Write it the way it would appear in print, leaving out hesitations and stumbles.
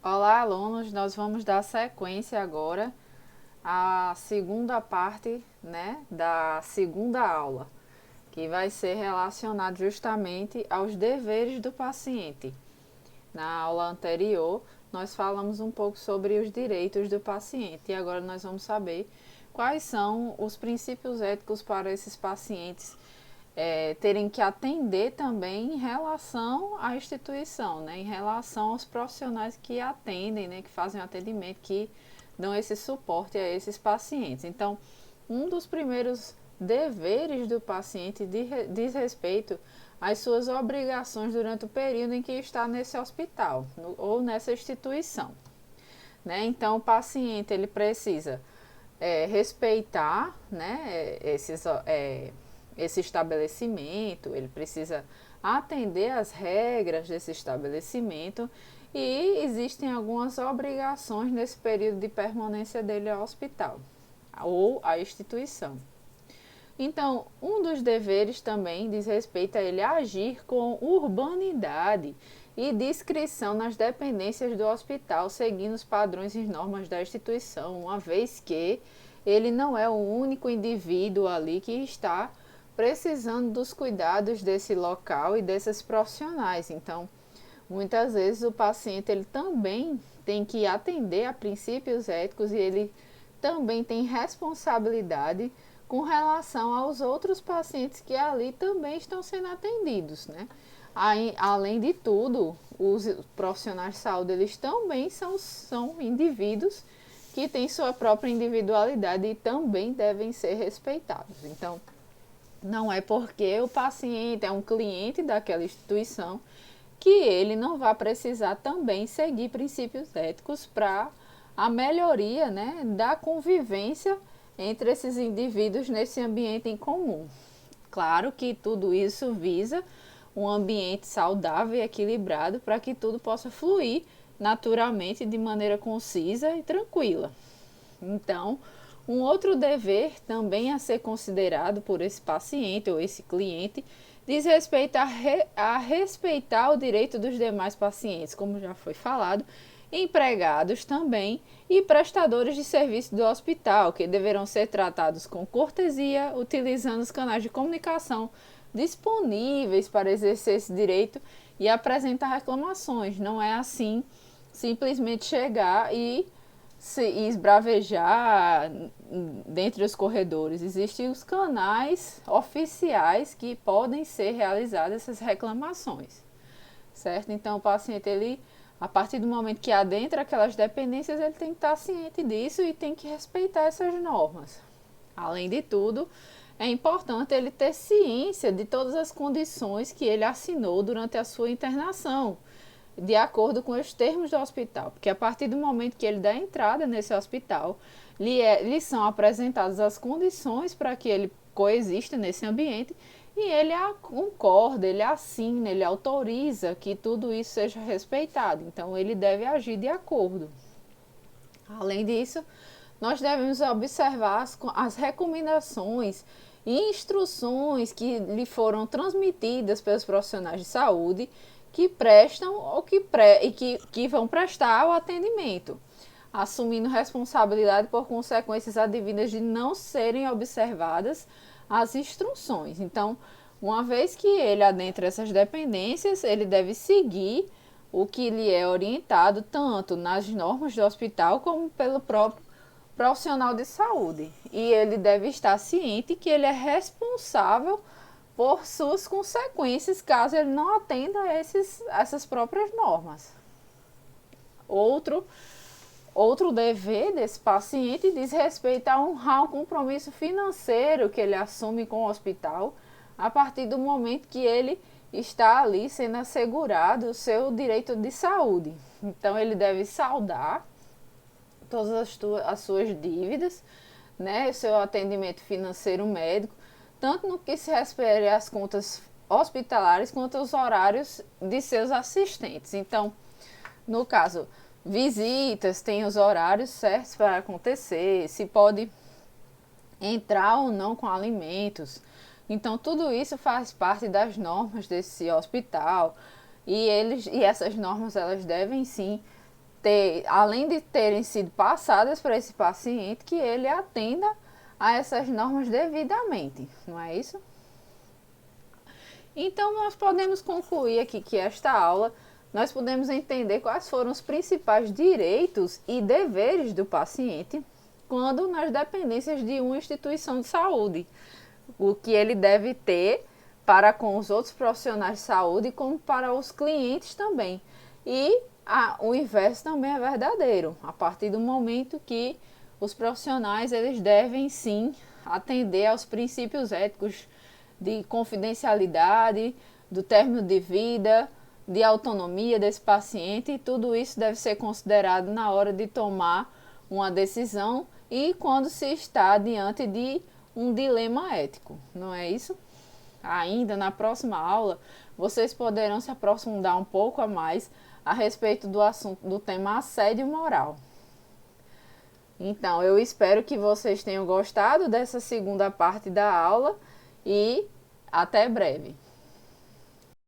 Olá, alunos. Nós vamos dar sequência agora à segunda parte, né, da segunda aula, que vai ser relacionado justamente aos deveres do paciente. Na aula anterior, nós falamos um pouco sobre os direitos do paciente e agora nós vamos saber quais são os princípios éticos para esses pacientes terem que atender também em relação à instituição, né? Em relação aos profissionais que atendem, né? Que fazem o atendimento, que dão esse suporte a esses pacientes. Então, um dos primeiros deveres do paciente diz respeito às suas obrigações durante o período em que está nesse hospital ou nessa instituição. Né? Então, o paciente ele precisa respeitar, né, esse estabelecimento, ele precisa atender às regras desse estabelecimento e existem algumas obrigações nesse período de permanência dele ao hospital ou à instituição. Então, um dos deveres também diz respeito a ele agir com urbanidade e discrição nas dependências do hospital, seguindo os padrões e normas da instituição, uma vez que ele não é o único indivíduo ali que está precisando dos cuidados desse local e desses profissionais. Então, muitas vezes o paciente ele também tem que atender a princípios éticos e ele também tem responsabilidade com relação aos outros pacientes que ali também estão sendo atendidos, né? Além de tudo, os profissionais de saúde eles também são indivíduos que têm sua própria individualidade e também devem ser respeitados. Então, não é porque o paciente é um cliente daquela instituição que ele não vai precisar também seguir princípios éticos para a melhoria, né, da convivência entre esses indivíduos nesse ambiente em comum. Claro que tudo isso visa um ambiente saudável e equilibrado para que tudo possa fluir naturalmente de maneira concisa e tranquila. Então, um outro dever também a ser considerado por esse paciente ou esse cliente diz respeito a respeitar o direito dos demais pacientes, como já foi falado, empregados também e prestadores de serviço do hospital, que deverão ser tratados com cortesia, utilizando os canais de comunicação disponíveis para exercer esse direito e apresentar reclamações. Não é assim simplesmente chegar e se esbravejar dentre os corredores. Existem os canais oficiais que podem ser realizadas essas reclamações, certo? Então o paciente ele a partir do momento que adentra aquelas dependências, ele tem que estar ciente disso e tem que respeitar essas normas. Além de tudo, é importante ele ter ciência de todas as condições que ele assinou durante a sua internação, de acordo com os termos do hospital, porque a partir do momento que ele dá entrada nesse hospital, lhe são apresentadas as condições para que ele coexista nesse ambiente e ele concorda, ele assina, ele autoriza que tudo isso seja respeitado. Então, ele deve agir de acordo. Além disso, nós devemos observar as recomendações e instruções que lhe foram transmitidas pelos profissionais de saúde que prestam ou que vão prestar o atendimento, assumindo responsabilidade por consequências advindas de não serem observadas as instruções. Então, uma vez que ele adentra essas dependências, ele deve seguir o que lhe é orientado tanto nas normas do hospital como pelo próprio profissional de saúde. E ele deve estar ciente que ele é responsável por suas consequências caso ele não atenda a essas próprias normas. Outro dever desse paciente diz respeito a honrar o compromisso financeiro que ele assume com o hospital a partir do momento que ele está ali sendo assegurado o seu direito de saúde. Então, ele deve saldar todas as suas dívidas, né, o seu atendimento financeiro médico, tanto no que se refere às contas hospitalares quanto aos horários de seus assistentes. Então, no caso, visitas, tem os horários certos para acontecer, se pode entrar ou não com alimentos. Então, tudo isso faz parte das normas desse hospital e essas normas elas devem sim além de terem sido passadas para esse paciente, que ele atenda a essas normas devidamente, não é isso? Então, nós podemos concluir aqui que esta aula, nós podemos entender quais foram os principais direitos e deveres do paciente quando nas dependências de uma instituição de saúde. O que ele deve ter para com os outros profissionais de saúde, como para os clientes também. E o inverso também é verdadeiro, a partir do momento que os profissionais eles devem sim atender aos princípios éticos de confidencialidade, do término de vida, de autonomia desse paciente, e tudo isso deve ser considerado na hora de tomar uma decisão e quando se está diante de um dilema ético, não é isso? Ainda na próxima aula, vocês poderão se aprofundar um pouco a mais a respeito do assunto do tema assédio moral. Então, eu espero que vocês tenham gostado dessa segunda parte da aula e até breve.